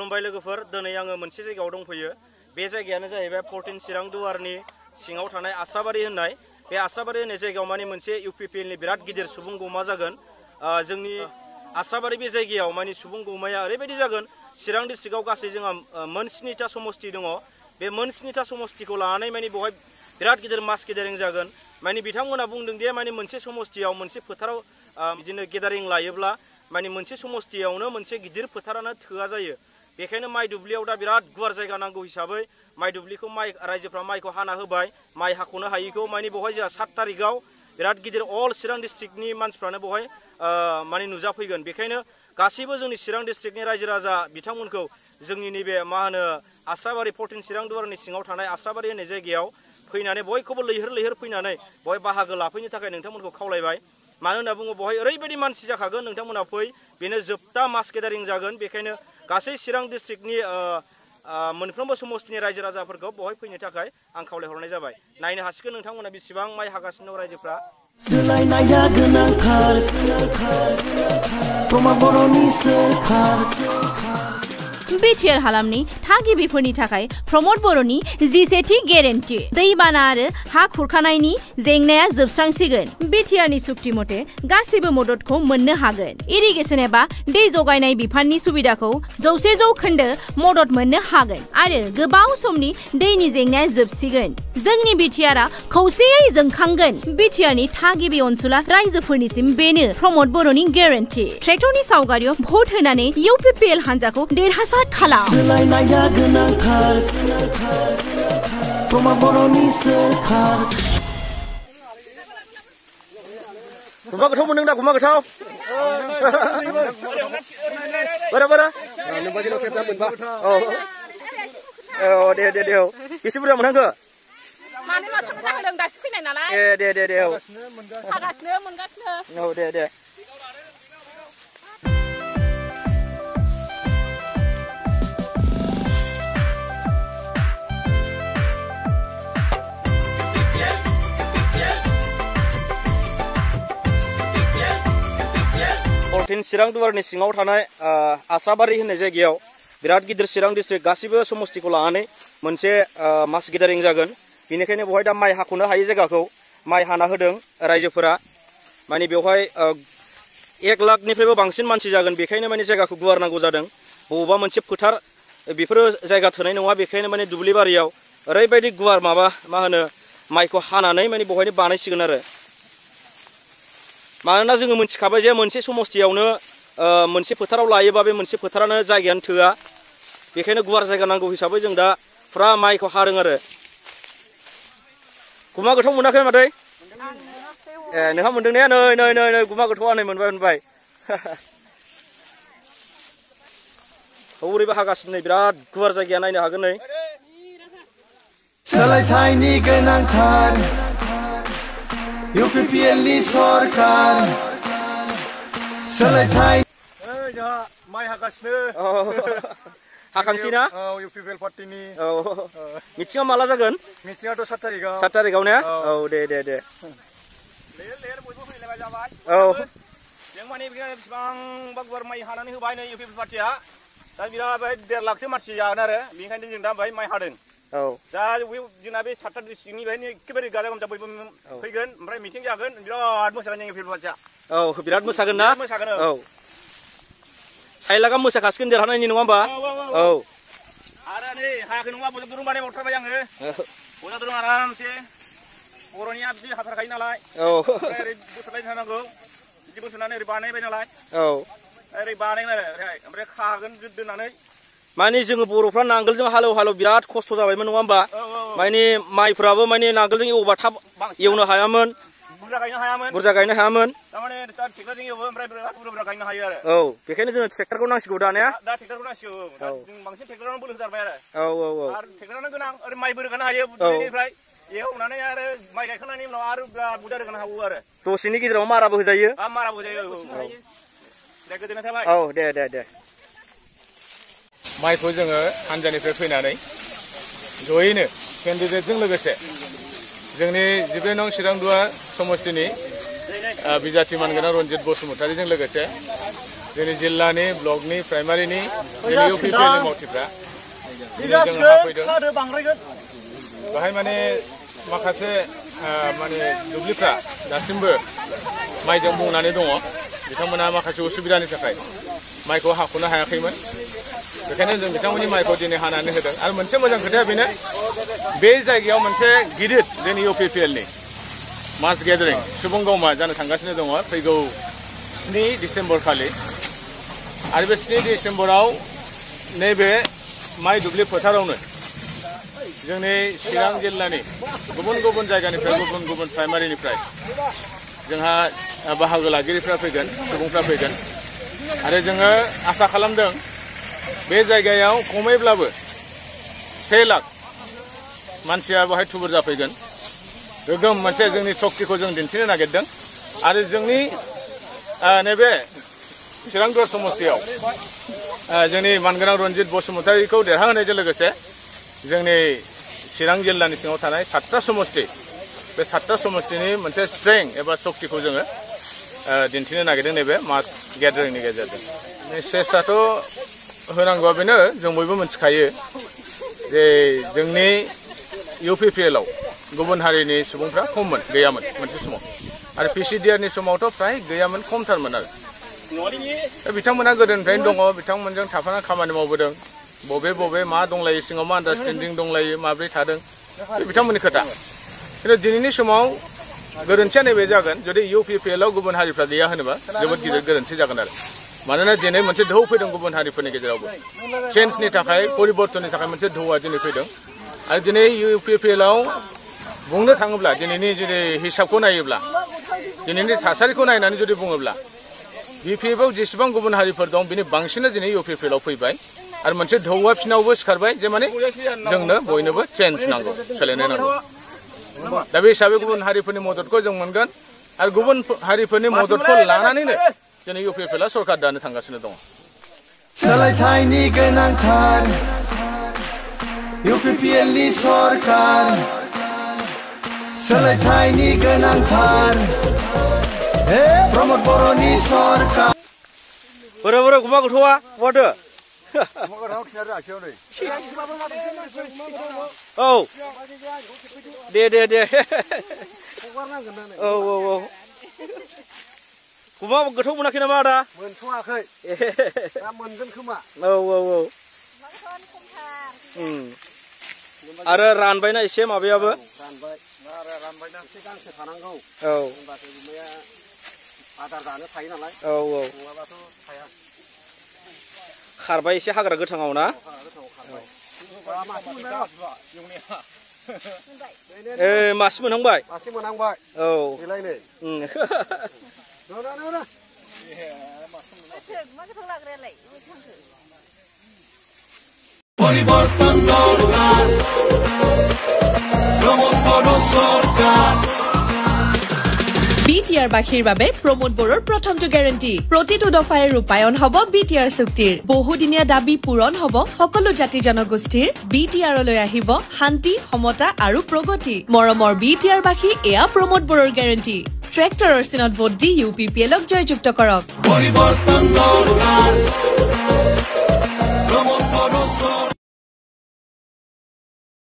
खुलुमबाय लोगोफोर दिनै आङो मोनसे जायगायाव दंफैयो बे जायगायानो जाहैबाय 14 चिरां दुवारनि सिङाव थानाय आस्राबारि होननाय बे आस्राबारि होननाय जायगायाव माने मोनसे UPPL नि बिराद गिदिर सुबुं गौमा जागोन जोंनि आस्राबारि बे जायगायाव माने सुबुं गौमाया ओरैबायदि जागोन चिरां डिस्ट्रिक्टआव गासै जोंहा मोन 7टा समस्ति दङ बे मोन 7टा समस्तिखौ लानानै माने बेवहाय बिराद गिदिर मास गेदारिं जागोन माने बिथांमोना बुंदों दि माने मोनसे समस्तियाव मोनसे फोथाराव बिदिनो गेदारिं लायोब्ला माने मोनसे समस्तियावनो मोनसे गिदिर फोथारानो थोआ जायो बेखायनो माइ दुब्लियाव दा बिराद गुवार जायगा नांगौ हिसाबै माइ दुब्लिखौ रायजोफ्रा माइखौ हाना होबाय माइ हाख'नो हायिखौ माने बेवहाय जोंहा 7 तारिखआव बिराद गिदिर अल चिरां डिस्ट्रिक्टनि मानसिफ्रानो बेवहाय माने नुजाफैगोन बेखायनो गासैबो जोंनि चिरां डिस्ट्रिक्टनि रायजो राजा बिथांमोनखौ जोंनि नैबे मा होनो आस्राबारि 14 चिरां दुवारनि सिङाव थानाय आस्राबारि होननाय जायगायाव फैनानै बयखौबो लैहोर फैनानै बेवहाय बाहागो लाफैनो थाखाय नोंथांमोनखौ खावलायबाय मानो होनना बुङो बेवहाय ओरैबायदि मानसि जाखागोन नोंथांमोना फै बेनो जोबथा मास गेदारिं जागोन बेखायनो गासै चिरां डिस्ट्रिक्टनि मोनफ्रोमबो समस्तिनि रायजो राजाफोरखौ बेवहाय फैनो थाखाय आं खावलायहरनाय जाबाय नायनो हासिगोन नोंथांमोना बेसेबां माइ हागासिनो दं रायजोफ्रा सोलायनाया गोनांथार प्रमद बर'नि सोरखार बिटिआर हालामनि थागिबिफोरनि थाखाय प्रमद बर'नि जिसेथि गेरेन्टि दैबाना आरो हा खुरखानायनि जेंनाया जोबस्रांसिगोन बिटिआरनि सुक्ति मथे गासैबो मददखौ मोननो हागोन इरिगेसन एबा दै जगायनाय बिफाननि सुबिदाखौ 100% मदद मोननो हागोन आरो गोबाव समनि दैनि जेंनाया जोबसिगोन जोंनि बिटिआरआ खौसेयै जोंखांगोन बिटिआरनि थागिबि अनसुला रायजोफोरनिसिम बेनो प्रमद बर'नि गेरेन्टि ट्रेक्टरनि सावगारियाव भट होनानै UPPL हान्जाखौ देरहासार सोलायनाया गोनांथार प्रमद बर'नि सोरखार गुमा गोथाव मोनदों दा गुमा गोथाव बारा औ दे बेसे बुरजा मोनहांखो माने माथाम जाहोदों दासो फैनाय नालाय दे औ मोनगासिनो औ दे चिरां दुवारनि सिङाव थानाय आस्राबारि होननाय जायगायाव बिराद गिदिर चिरां डिस्ट्रिक्ट गासिबो समस्तिखौ लानानै मोनसे मास गेदारिं जागोन बेनिखायनो बेवहाय दा माइ हाख'नो हायै जायगाखौ माइ हाना होदों रायजोफोरा माने बेवहाय 1 लाखनिफ्रायबो बांसिन मानसि जागोन बेखायनो माने जायगाखौ गुवार नांगौ जादों बबेबा मोनसे फोथार बेफोरो जायगा थोनाय नङा बेखायनो माने दुब्लि बारियाव ओरैबायदि गुवार मा होनो माइखौ हानानै माने बेवहायनो बानायसिगोन आरो मानोना जोङो मिथिखाबाय जे मोनसे समस्तियावनो मोनसे फोथाराव लायोबा बे मोनसे फोथारानो जायगायानो थोआ बेखायनो गुवार जायगा नांगौ हिसाबै जों दा फुरा माइखौ हादों आरो गुमा गोथाव मोनाखै मादै नोंहा मोनदों ने नै गुमा गोथावा नै मोनबाय हौरैबो हागासिनो नै बिराद गुवार जायगाया नायनो हागोन नै सोलायथायनि गोनांथार UPPL नि सरकार सोलायथाय जोंहा माइ हागासिनो हाखांसै ना UPPL पार्टिनि मिटिंआ माला जागोन मिटिंआथ' 7 तारिखआव 7 तारिखआव ने औ दे लेर बयबो फैलायबाय जाबाय औ जों माने बेसेबांबा गुवार माइ हानानै होबाय नै UPPL पार्टिया दा बिराद 1.5 लाखसो मानसि जागोन आरो बेनिखायनो जों दा बाहाय माइ हादों औ दा जोंना बे 7टा डिस्ट्रिक्टनि बेहायनो एखेबारे गाजा गोमजा बयबो फैगोन ओमफ्राय मिटिं जागोन बिराद मोसागोन जों UPPL पार्टिया औ बिराद मोसागोन ना मोसागोन औ साइलागा मोसाखासिगोन देरहानायनि नङा होमबा औ आरो नै हायाखै नङा बयबो दुरुं बानाय बावथारबाय आङो बयबो दुरुं आरामसे बर'निया बिदि हाथारखायो नालाय औ ओरै बोसोरलायनो थानांगौ बिदि बोसोरनानै ओरै बानायबाय नालाय औ ओरै बानायगोन आरो ओरैहाय ओमफ्राय खागोन दोननानै माने जोङो बर'फ्रा नांगोलजों हालेव बिराद खस्थ' जाबायमोन नङा होमबा माने माइफ्राबो माने नांगोलजों एवबा थाब एवनो हायामोन बुरजा गायनो हायामोन तारमाने दा ट्रेक्टरजों एवो ओमफ्राय बुरजा गायनो हायो आरो औ बेखायनो जोङो ट्रेक्टरखौ नांसिगौ दानिया दा ट्रेक्टरखौ नांसिगौ जों बांसिन ट्रेक्टरानो बोलो होथारबाय आरो आरो ट्रेक्टरानो गोनां ओरै माइबो रोगानो हायो दुब्लिनिफ्राय एवनानै आरो माइ गायखांनायनि उनाव आरो बिराद बुरजा रोगानो हागौ आरो दसेनि गेजेराव माराबो होजायो माराबो होजायो दे गोजोननाय थाबाय औ दे माइखौ जोङो हानजानिफ्राय फैनानै जयैनो केन्डिडेटजों लोगोसे जोंनि 12 नं चिरां दुवार समस्तिनि बिजाथि मानगोनां रन्जित बसुमतारीजों लोगोसे जोंनि जिल्लानि ब्लकनि प्राइमारिनि जोंनि इउपिपिएलनि मावथिफ्रा जों हाफैदों बाहाय माने माखासे माने दुब्लिफ्रा दासिमबो माइजों बुंनानै दङ बिथांमोना माखासे उसुबिदानि थाखाय माइखौ हाख'नो हायाखैमोन बेखायनो जों बिथांमोननि माइखौ दिनै हानानै होदों आरो मोनसे मोजां खोथाया बेनो बे जायगायाव मोनसे गिदिर जोंनि इउपिपिएलनि मास गेदारिं सुबुं गौमा जानो थांगासिनो दङ फैगौ 7 डिसेम्बर खालि आरो बे 7 डिसेम्बराव नैबे माइ दुब्लि फोथारावनो जोंनि चिरां जिल्लानि गुबुन गुबुन जायगानिफ्राय गुबुन गुबुन प्राइमारिनिफ्राय जोंहा बाहागो लागिरिफ्रा फैगोन सुबुंफ्रा फैगोन आरो जोङो आसा खालामदों बे जायगायाव खमैब्लाबो 1 लाख मानसिया बेहाय थुबुर जाफैगोन गोगोम मोनसे जोंनि शक्तिखौ जों दिन्थिनो नागिरदों आरो जोंनि नैबे चिरां दुवार समस्तियाव जोंनि मानगोनां रन्जित बसुमतारीखौ देरहाहोनायजों लोगोसे जोंनि चिरां जिल्लानि सिङाव थानाय 7टा समस्ति बे 7टा समस्तिनि मोनसे स्ट्रेंथ एबा शक्तिखौ जोङो दिन्थिनो नागिरदों नैबे मास गेदारिंनि गेजेरजों मेसेजआथ' होनांगौआ बेनो जों बयबो मिथिखायो जे जोंनि इउपिपिएलआव गुबुन हारिनि सुबुंफ्रा खममोन गैयामोन मोनसे समाव आरो पिसिडिआरनि समावथ' फ्राय गैयामोन खमथारमोन आरो बिथांमोना गोदोनिफ्रायनो दङ बिथांमोनजों थाफाना खामानि मावबोदों बबे मा दंलायो सिङाव मा आन्डारस्टेन्डिं दंलायो माब्रै थादों बे बिथांमोननि खोथा खिन्थु दिनैनि समाव गोरोन्थिया नैबे जागोन जुदि इउपिपिएलआव गुबुन हारिफ्रा गैया होनोबा जोबोद गिदिर गोरोन्थि जागोन आरो मानोना दिनै मोनसे दोहौ फैदों गुबुन हारिफोरनि गेजेरावबो चेन्जनि थाखाय परिबर्तननि थाखाय मोनसे दोहौआ दिनै फैदों आरो दिनै इउपिपिएलआव बुंनो थाङोब्ला दिनैनि जुदि हिसाबखौ नायोब्ला दिनैनि थासारिखौ नायनानै जुदि बुङोब्ला बिपिएफआव जेसेबां गुबुन हारिफोर दं बिनि बांसिना दिनै इउपिपिएलआव फैबाय आरो मोनसे धौआ फिनावबो सिखारबाय जे माने जोंनो बयनोबो चेन्ज नांगौ सोलायनाय नांगौ दा बे हिसाबै गुबुन हारिफोरनि मददखौ जों मोनगोन आरो गुबुन हारिफोरनि मददखौ लानानैनो जोंनि इउपिपिएलआ सरकार दानो थांगासिनो दङ सोलायथायनि गोनांथार इउपिपिएलनि सरकार सोलायथायनि गोनांथार प्रमद बर'नि सरकार बोरै गुमा गथ'आ बहाथो औ दे औ गुमा गोथौ मोनाखै नामा आदा मोनथ'वाखै दा मोनगोन खोमा औ आरो रानबायना एसे माबायाबो रानबायना एसे गांसो थानांगौ औ होनबासो गुमाया आदार जानो थायो नालाय औ नङाबाथ' थाया खारबाय एसे हाग्रा गोथाङाव ना मासे मोनहांबाय औ পরিবর্তন দরকার প্রমোদ বড় সরকার বিটিআর বাসীৰ বাবে প্ৰমোদ বড়োৰ প্ৰথমটো গ্যাৰান্টি প্ৰতিটো দফাই ৰূপায়ণ হ'ব বিটিআৰ চুক্তিৰ বহুদিনীয়া দাবী পূৰণ হ'ব সকলো জাতি জনগোষ্ঠীৰ বিটিআৰলৈ আহিব শান্তি সমতা আৰু প্ৰগতি মৰমৰ বিটিআৰ বাসী এয়া প্ৰমোদ বড়োৰ গ্যাৰান্টি ট্ৰেক্টৰৰ চিনত ভোট দি ইউপিপিএলক জয়যুক্ত কৰক পরিবর্তন দরকার প্রমোদ বড়